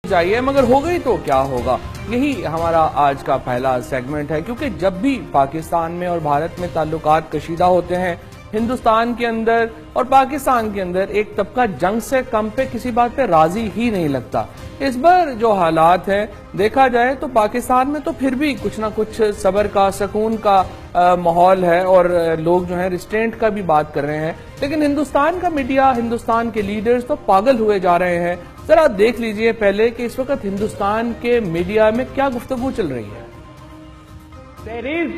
چاہیے مگر ہو گئی تو کیا ہوگا، یہی ہمارا آج کا پہلا سیگمنٹ ہے، کیونکہ جب بھی پاکستان میں اور بھارت میں تعلقات کشیدہ ہوتے ہیں، ہندوستان کے اندر اور پاکستان کے اندر ایک طبقہ جنگ سے کم پہ کسی بات پہ راضی ہی نہیں لگتا۔ اس بار جو حالات ہیں دیکھا جائے تو پاکستان میں تو پھر بھی کچھ نہ کچھ صبر کا، سکون کا ماحول ہے اور لوگ جو ہیں ریسٹرینٹ کا بھی بات کر رہے ہیں، لیکن ہندوستان کا میڈیا، ہندوستان کے لیڈرز تو پاگل ہوئے جا رہے ہیں۔ ذرا دیکھ لیجئے پہلے کہ اس وقت ہندوستان کے میڈیا میں کیا گفتگو چل رہی ہے۔ There is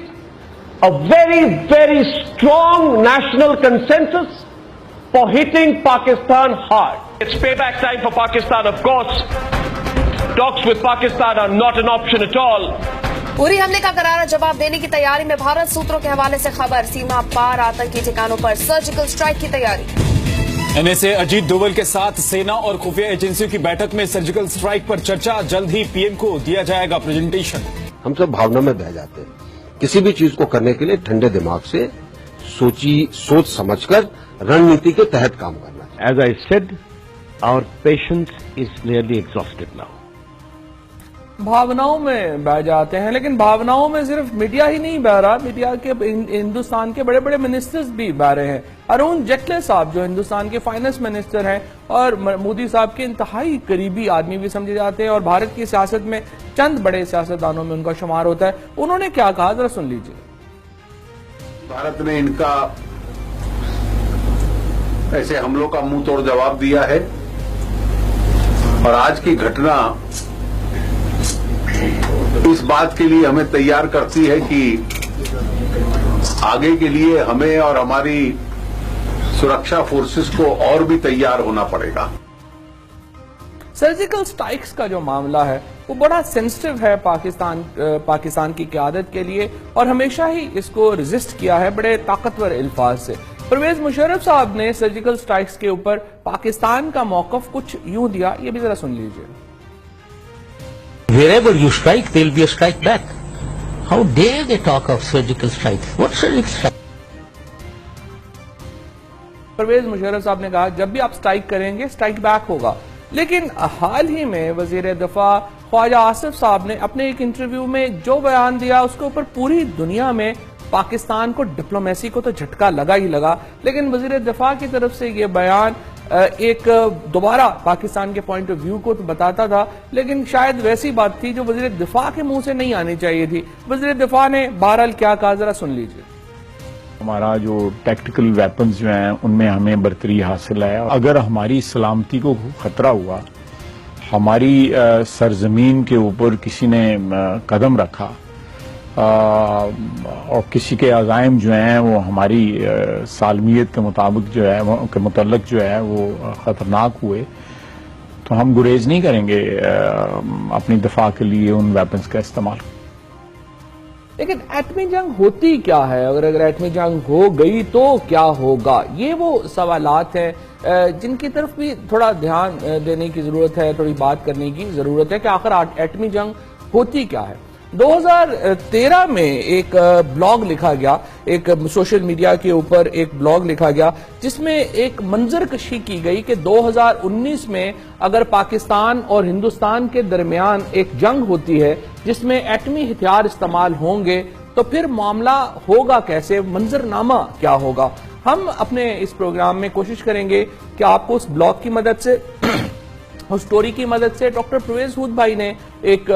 a very, very strong national consensus for hitting Pakistan hard. It's payback time for Pakistan, of course. Talks with Pakistan are not an option at all. پوری حملے کا کرارا جواب دینے کی تیاری میں بھارت، سوتروں کے حوالے سے خبر، سیما پار آتنکی ٹھکانوں پر سرجیکل اسٹرائیک کی تیاری۔ این ایس اے اجیت ڈوبھل کے ساتھ سینا اور خفیہ ایجنسیوں کی بیٹھک میں سرجیکل اسٹرائیک پر چرچا، جلد ہی پی ایم کو دیا جائے گا پریزنٹیشن۔ ہم سب بھاونا میں بہہ جاتے ہیں، کسی بھی چیز کو کرنے کے لیے ٹھنڈے دماغ سے سوچ سمجھ کر رننیتی کے تحت کام کرنا ہے۔ As I said, our patience is nearly exhausted now. بھاوناؤں میں بہ جاتے ہیں، لیکن بھاوناؤں میں صرف میڈیا ہی نہیں بہ رہا، میڈیا کے ہندوستان کے بڑے بڑے منسٹرز بھی بہ رہے ہیں۔ ارون جیٹلے صاحب جو ہندوستان کے فائنانس منسٹر ہیں اور مودی صاحب کے انتہائی قریبی آدمی بھی سمجھے جاتے ہیں اور بھارت کی سیاست میں چند بڑے سیاستدانوں میں ان کا شمار ہوتا ہے، انہوں نے کیا کہا ذرا سن لیجئے۔ بھارت نے ان کا ایسے حملوں کا منہ توڑ جواب دیا ہے اور آج کی گھٹنا اس بات کے لیے ہمیں تیار کرتی ہے کہ آگے کے لیے ہمیں اور ہماری سرکشا فورسز کو اور بھی تیار ہونا پڑے گا۔ سرجیکل سٹرائکس کا جو معاملہ ہے وہ بڑا سینسٹیو ہے پاکستان کی قیادت کے لیے اور ہمیشہ ہی اس کو ریزسٹ کیا ہے بڑے طاقتور الفاظ سے۔ پرویز مشرف صاحب نے سرجیکل سٹرائکس کے اوپر پاکستان کا موقف کچھ یوں دیا، یہ بھی ذرا سن لیجئے۔ Wherever you strike, there will be a strike back. How dare they talk of surgical strikes? What surgical strike? Pervez Musharraf صاحب نے کہا جب بھی آپ سٹرائک کریں گے سٹرائک بیک ہوگا، لیکن حال ہی میں وزیر دفاع خواجہ آصف صاحب نے اپنے ایک انٹرویو میں جو بیان دیا اس کے اوپر پوری دنیا میں پاکستان کو ڈپلومیسی کو تو جھٹکا لگا ہی لگا، لیکن وزیر دفاع کی طرف سے یہ بیان ایک دوبارہ پاکستان کے پوائنٹ آف ویو کو تو بتاتا تھا، لیکن شاید ویسی بات تھی جو وزیر دفاع کے منہ سے نہیں آنی چاہیے تھی۔ وزیر دفاع نے بہرحال کیا کہا ذرا سن لیجئے۔ ہمارا جو ٹیکٹیکل ویپنز جو ہیں ان میں ہمیں برتری حاصل ہے، اگر ہماری سلامتی کو خطرہ ہوا، ہماری سرزمین کے اوپر کسی نے قدم رکھا اور کسی کے عزائم جو ہیں وہ ہماری سالمیت کے مطابق جو ہے کے متعلق جو ہے وہ خطرناک ہوئے تو ہم گریز نہیں کریں گے اپنی دفاع کے لیے ان ویپنز کا استعمال۔ لیکن ایٹمی جنگ ہوتی کیا ہے، اگر ایٹمی جنگ ہو گئی تو کیا ہوگا، یہ وہ سوالات ہیں جن کی طرف بھی تھوڑا دھیان دینے کی ضرورت ہے، تھوڑی بات کرنے کی ضرورت ہے کہ آخر ایٹمی جنگ ہوتی کیا ہے۔ 2013 میں ایک بلاگ لکھا گیا، ایک سوشل میڈیا کے اوپر ایک بلاگ لکھا گیا جس میں ایک منظر کشی کی گئی کہ 2019 میں اگر پاکستان اور ہندوستان کے درمیان ایک جنگ ہوتی ہے جس میں ایٹمی ہتھیار استعمال ہوں گے تو پھر معاملہ ہوگا کیسے، منظر نامہ کیا ہوگا۔ ہم اپنے اس پروگرام میں کوشش کریں گے کہ آپ کو اس بلاگ کی مدد سے، اس سٹوری کی مدد سے ڈاکٹر پرویز ہود بھائی نے ایک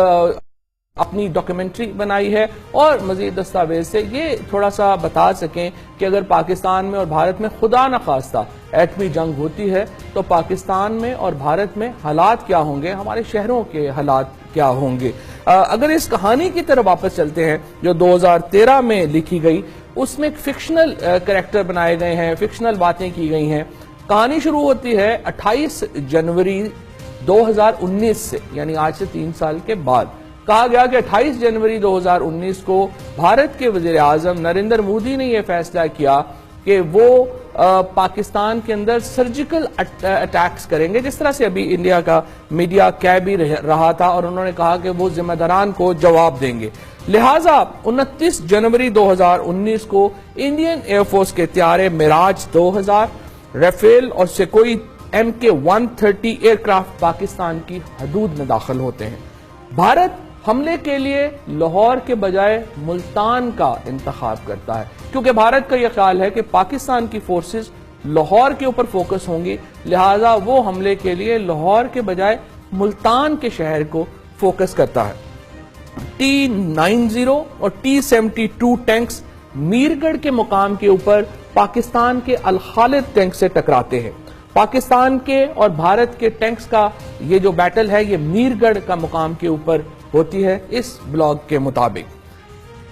اپنی ڈاکیومنٹری بنائی ہے اور مزید دستاویز سے یہ تھوڑا سا بتا سکیں کہ اگر پاکستان میں اور بھارت میں خدا نخواستہ ایٹمی جنگ ہوتی ہے تو پاکستان میں اور بھارت میں حالات کیا ہوں گے، ہمارے شہروں کے حالات کیا ہوں گے۔ اگر اس کہانی کی طرف واپس چلتے ہیں جو 2013 میں لکھی گئی، اس میں ایک فکشنل کریکٹر بنائے گئے ہیں، فکشنل باتیں کی گئی ہیں۔ کہانی شروع ہوتی ہے 28 جنوری 2019 سے، یعنی آج سے 3 سال کے بعد۔ کہا گیا کہ 28 جنوری 2019 کو بھارت کے وزیر اعظم نریندر مودی نے یہ فیصلہ کیا کہ وہ پاکستان کے اندر سرجیکل اٹیکس کریں گے، جس طرح سے ابھی انڈیا کا میڈیا کہہ بھی رہا تھا، اور انہوں نے کہا کہ وہ ذمہ داران کو جواب دیں گے۔ لہٰذا 29 جنوری 2019 کو انڈین ایئر فورس کے طیارے میراج 2000، ریفیل اور سکوئی MK-130 ایئرکرافٹ پاکستان کی حدود میں داخل ہوتے ہیں۔ بھارت حملے کے لیے لاہور کے بجائے ملتان کا انتخاب کرتا ہے، کیونکہ بھارت کا یہ خیال ہے کہ پاکستان کی فورسز لاہور کے اوپر فوکس ہوں گی، لہٰذا وہ حملے کے لیے لاہور کے بجائے ملتان کے شہر کو فوکس کرتا ہے۔ T-90 اور T-72 ٹینکس میرگڑھ کے مقام کے اوپر پاکستان کے الخالد ٹینک سے ٹکراتے ہیں۔ پاکستان کے اور بھارت کے ٹینکس کا یہ جو بیٹل ہے یہ میرگڑھ کا مقام کے اوپر ہوتی ہے۔ اس بلاگ کے مطابق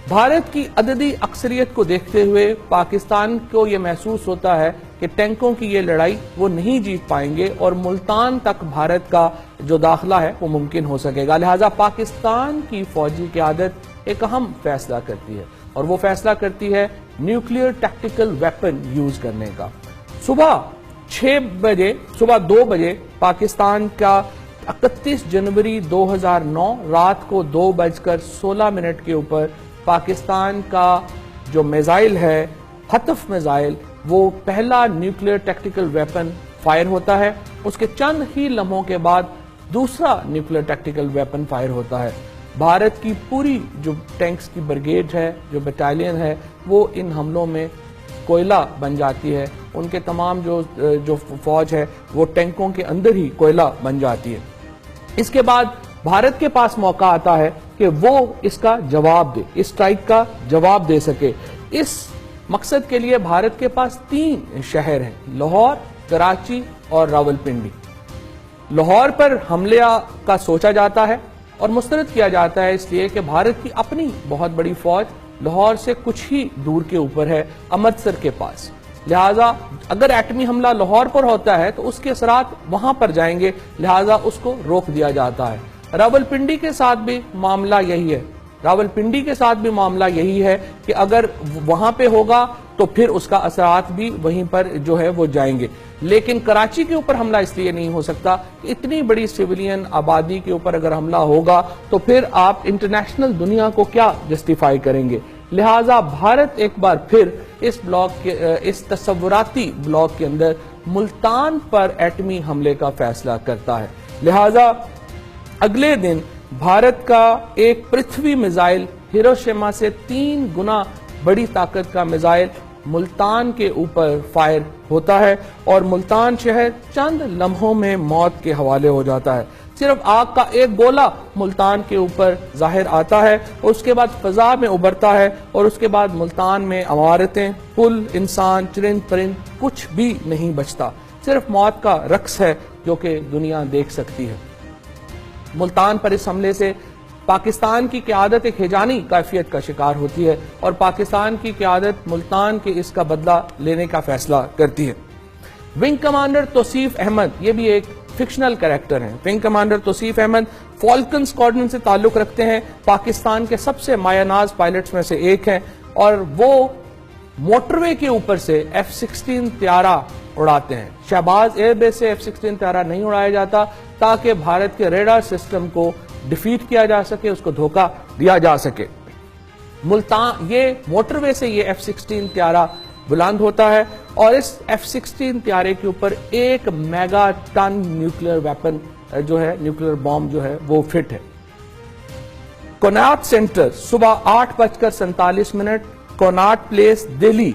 بھارت کی عددی اکثریت کو دیکھتے ہوئے پاکستان کو یہ محسوس ہوتا ہے کہ ٹینکوں کی یہ لڑائی وہ نہیں جیت پائیں گے اور ملتان تک بھارت کا جو داخلہ ہے وہ ممکن ہو سکے گا، لہٰذا پاکستان کی فوجی قیادت ایک اہم فیصلہ کرتی ہے اور وہ فیصلہ کرتی ہے نیوکلیئر ٹیکٹیکل ویپن یوز کرنے کا۔ صبح 2 بجے پاکستان کا 31 جنوری 2009 رات کو 2:16 کے اوپر پاکستان کا جو میزائل ہے خطف میزائل، وہ پہلا نیوکلیئر ٹیکٹیکل ویپن فائر ہوتا ہے۔ اس کے چند ہی لمحوں کے بعد دوسرا نیوکلیئر ٹیکٹیکل ویپن فائر ہوتا ہے۔ بھارت کی پوری جو ٹینکس کی برگیڈ ہے، جو بٹالین ہے، وہ ان حملوں میں کوئلہ بن جاتی ہے۔ ان کے تمام جو فوج ہے وہ ٹینکوں کے اندر ہی کوئلہ بن جاتی ہے۔ اس کے بعد بھارت کے پاس موقع آتا ہے کہ وہ اس کا جواب دے، اس اسٹرائک کا جواب دے سکے۔ اس مقصد کے لیے بھارت کے پاس 3 شہر ہیں، لاہور، کراچی اور راولپنڈی۔ لاہور پر حملے کا سوچا جاتا ہے اور مسترد کیا جاتا ہے اس لیے کہ بھارت کی اپنی بہت بڑی فوج لاہور سے کچھ ہی دور کے اوپر ہے، امرتسر کے پاس، لہٰذا اگر ایٹمی حملہ لاہور پر ہوتا ہے تو اس کے اثرات وہاں پر جائیں گے، لہٰذا اس کو روک دیا جاتا ہے۔ راولپنڈی کے ساتھ بھی معاملہ یہی ہے کہ اگر وہاں پہ ہوگا تو پھر اس کا اثرات بھی وہیں پر جو ہے وہ جائیں گے، لیکن کراچی کے اوپر حملہ اس لیے نہیں ہو سکتا کہ اتنی بڑی سیولین آبادی کے اوپر اگر حملہ ہوگا تو پھر آپ انٹرنیشنل دنیا کو کیا جسٹیفائی کریں گے، لہٰذا بھارت ایک بار پھر اس تصوراتی بلاک کے اندر ملتان پر ایٹمی حملے کا فیصلہ کرتا ہے۔ لہٰذا اگلے دن بھارت کا ایک پرتھوی میزائل ہیروشیما سے 3 گنا بڑی طاقت کا میزائل ملتان کے اوپر فائر ہوتا ہے اور ملتان شہر چند لمحوں میں موت کے حوالے ہو جاتا ہے۔ صرف آگ کا ایک گولہ ملتان کے اوپر ظاہر آتا ہے اور اس کے بعد فضا میں ابھرتا ہے اور اس کے بعد ملتان میں عمارتیں، پل، انسان، چرند پرند کچھ بھی نہیں بچتا، صرف موت کا رقص ہے جو کہ دنیا دیکھ سکتی ہے۔ ملتان پر اس حملے سے پاکستان کی قیادت ایک ہیجانی کیفیت کا شکار ہوتی ہے اور پاکستان کی قیادت ملتان کے اس کا بدلہ لینے کا فیصلہ کرتی ہے۔ ونگ کمانڈر توصیف احمد، یہ بھی ایک فکشنل کریکٹر ہیں۔ ونگ کمانڈر توصیف احمد فالکن اسکواڈرن سے تعلق رکھتے ہیں، پاکستان کے سب سے مایہ ناز پائلٹس میں سے ایک ہیں اور وہ موٹر وے کے اوپر سے F-16 طیارہ اڑاتے ہیں۔ شہباز ایئر بیس سے F-16 طیارہ نہیں اڑایا جاتا تاکہ بھارت کے ریڈار سسٹم کو ڈیفیٹ کیا جا سکے، اس کو دھوکہ دیا جا سکے۔ یہ موٹر وے سے یہ F-16 طیارہ بلند ہوتا ہے اور اس F-16 طیارے کے اوپر 1 میگا ٹن نیوکلیئر ویپن جو ہے، نیوکلیئر بام جو ہے وہ فٹ ہے۔ کوناٹ سینٹر صبح 8:47 کوناٹ پلیس دہلی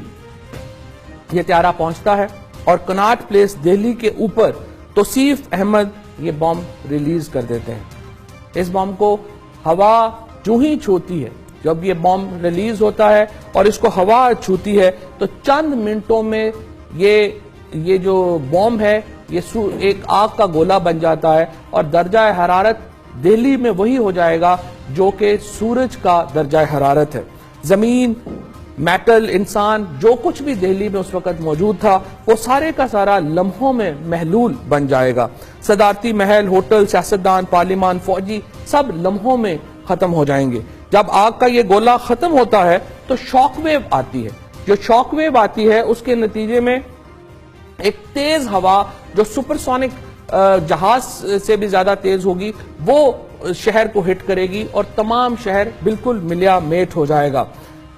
یہ طیارہ پہنچتا ہے اور کوناٹ پلیس دہلی کے اوپر توصیف احمد یہ بام ریلیز کر دیتے ہیں۔ اس بام کو ہوا جو ہی چھوتی ہے، جب یہ بام ریلیز ہوتا ہے اور اس کو ہوا چھوتی ہے تو چند منٹوں میں یہ جو بام ہے یہ ایک آگ کا گولہ بن جاتا ہے اور درجہ حرارت دہلی میں وہی ہو جائے گا جو کہ سورج کا درجہ حرارت ہے۔ زمین، میٹل، انسان، جو کچھ بھی دہلی میں اس وقت موجود تھا وہ سارے کا سارا لمحوں میں محلول بن جائے گا۔ صدارتی محل، ہوٹل، سیاستدان، پارلیمان، فوجی سب لمحوں میں ختم ہو جائیں گے۔ جب آگ کا یہ گولہ ختم ہوتا ہے تو شاک ویو آتی ہے، جو شاک ویو آتی ہے اس کے نتیجے میں ایک تیز ہوا جو سپر سونک جہاز سے بھی زیادہ تیز ہوگی وہ شہر کو ہٹ کرے گی اور تمام شہر بالکل ملیا میٹ ہو جائے گا۔